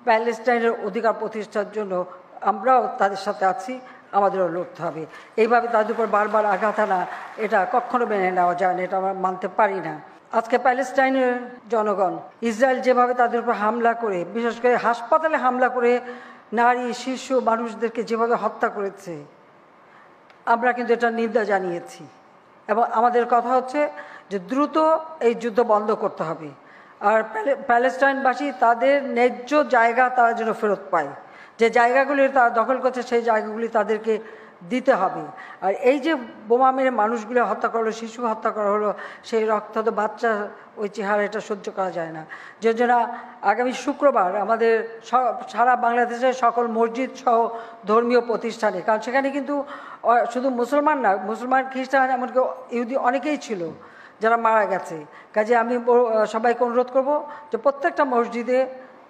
প্যালেস্টাইনের অধিকার প্রতিষ্ঠার জন্য আমরাও তাদের সাথে আছি, আমাদেরও লড়তে হবে। এইভাবে তাদের উপর বারবার আঘাত আনা এটা কখনো মেনে নেওয়া যায় না, এটা আমরা মানতে পারি না। আজকে প্যালেস্টাইনের জনগণ ইসরায়েল যেভাবে তাদের উপর হামলা করে, বিশেষ করে হাসপাতালে হামলা করে নারী শিশু মানুষদেরকে যেভাবে হত্যা করেছে, আমরা কিন্তু এটা নিন্দা জানিয়েছি এবং আমাদের কথা হচ্ছে যে দ্রুত এই যুদ্ধ বন্ধ করতে হবে। আর প্যালেস্টাইনবাসী তাদের ন্যায্য জায়গা তারা যেন ফেরত পায়, যে জায়গাগুলি তারা দখল করছে সেই জায়গাগুলি তাদেরকে দিতে হবে। আর এই যে বোমা মেরে মানুষগুলো হত্যা করা হলো, শিশু হত্যা করা হলো, সেই রক্তাক্ত বাচ্চা ওই চেহারা, এটা সহ্য করা যায় না। যে জন্য আগামী শুক্রবার আমাদের সারা বাংলাদেশের সকল মসজিদ সহ ধর্মীয় প্রতিষ্ঠানে, কারণ সেখানে কিন্তু শুধু মুসলমান না, মুসলমান খ্রিস্টান এমনকি ইহুদি অনেকেই ছিল যারা মারা গেছে। কাজে আমি সবাইকে অনুরোধ করব যে প্রত্যেকটা মসজিদে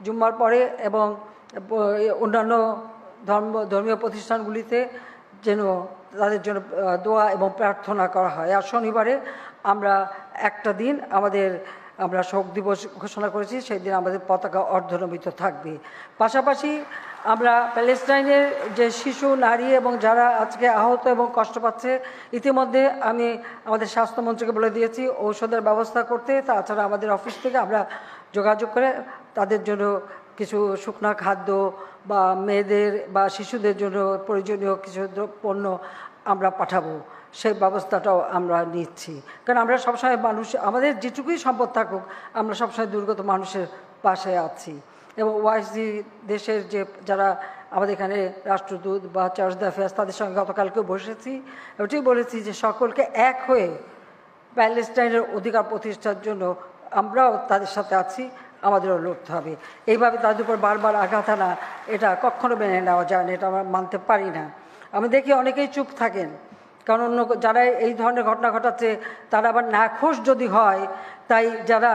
জুম্মার পরে এবং অন্যান্য ধর্মীয় প্রতিষ্ঠানগুলিতে যেন তাদের জন্য দোয়া এবং প্রার্থনা করা হয়। আর শনিবারে আমরা একটা দিন আমরা শোক দিবস ঘোষণা করেছি, সেই দিন আমাদের পতাকা অর্ধনমিত থাকবে। পাশাপাশি আমরা প্যালেস্টাইনের যে শিশু, নারী এবং যারা আজকে আহত এবং কষ্ট পাচ্ছে, ইতিমধ্যে আমি আমাদের স্বাস্থ্যমন্ত্রীকে বলে দিয়েছি ঔষধের ব্যবস্থা করতে। তাছাড়া আমাদের অফিস থেকে আমরা যোগাযোগ করে তাদের জন্য কিছু শুকনা খাদ্য বা মেয়েদের বা শিশুদের জন্য প্রয়োজনীয় কিছু পণ্য আমরা পাঠাবো, সেই ব্যবস্থাটাও আমরা নিচ্ছি। কারণ আমরা সবসময় আমাদের যেটুকুই সম্পদ থাকুক, আমরা সবসময় দুর্গত মানুষের পাশে আছি। এবং ওআইসি দেশের যারা আমাদের এখানে রাষ্ট্রদূত বা চার্জ দ্য অ্যাফেয়ার্স, তাদের সঙ্গে গতকালকেও বসেছি, ওটাই বলেছি যে সকলকে এক হয়ে প্যালেস্টাইনের অধিকার প্রতিষ্ঠার জন্য আমরাও তাদের সাথে আছি, আমাদেরও লড়তে হবে। এইভাবে তাদের উপর বারবার আঘাত আনা এটা কখনো মেনে নেওয়া যায় না, এটা আমরা মানতে পারি না। আমি দেখি অনেকেই চুপ থাকেন, কারণ অন্য যারা এই ধরনের ঘটনা ঘটাচ্ছে তারা আবার নাখোশ যদি হয়, তাই যারা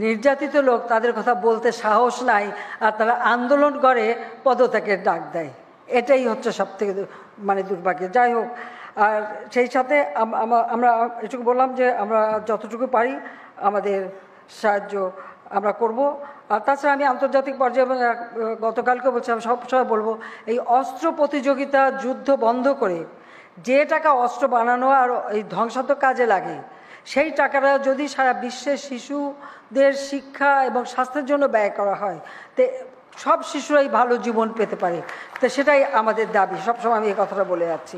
নির্যাতিত লোক তাদের কথা বলতে সাহস নাই, আর তারা আন্দোলন করে পদত্যাগের ডাক দেয়। এটাই হচ্ছে সবথেকে দুর্ভাগ্য। যাই হোক, আর সেই সাথে আমরা এটুকু বললাম যে আমরা যতটুকু পারি আমাদের সাহায্য আমরা করব। আর তাছাড়া আমি আন্তর্জাতিক পর্যায়ে এবং গতকালকে বলছি, আমি সবসময় বলবো, এই অস্ত্র প্রতিযোগিতা যুদ্ধ বন্ধ করে যে টাকা অস্ত্র বানানো আর এই ধ্বংসাত্মক কাজে লাগে, সেই টাকাটা যদি সারা বিশ্বের শিশুদের শিক্ষা এবং স্বাস্থ্যের জন্য ব্যয় করা হয়, তো সব শিশুরাই ভালো জীবন পেতে পারে। তো সেটাই আমাদের দাবি, সবসময় আমি এই কথাটা বলে যাচ্ছি।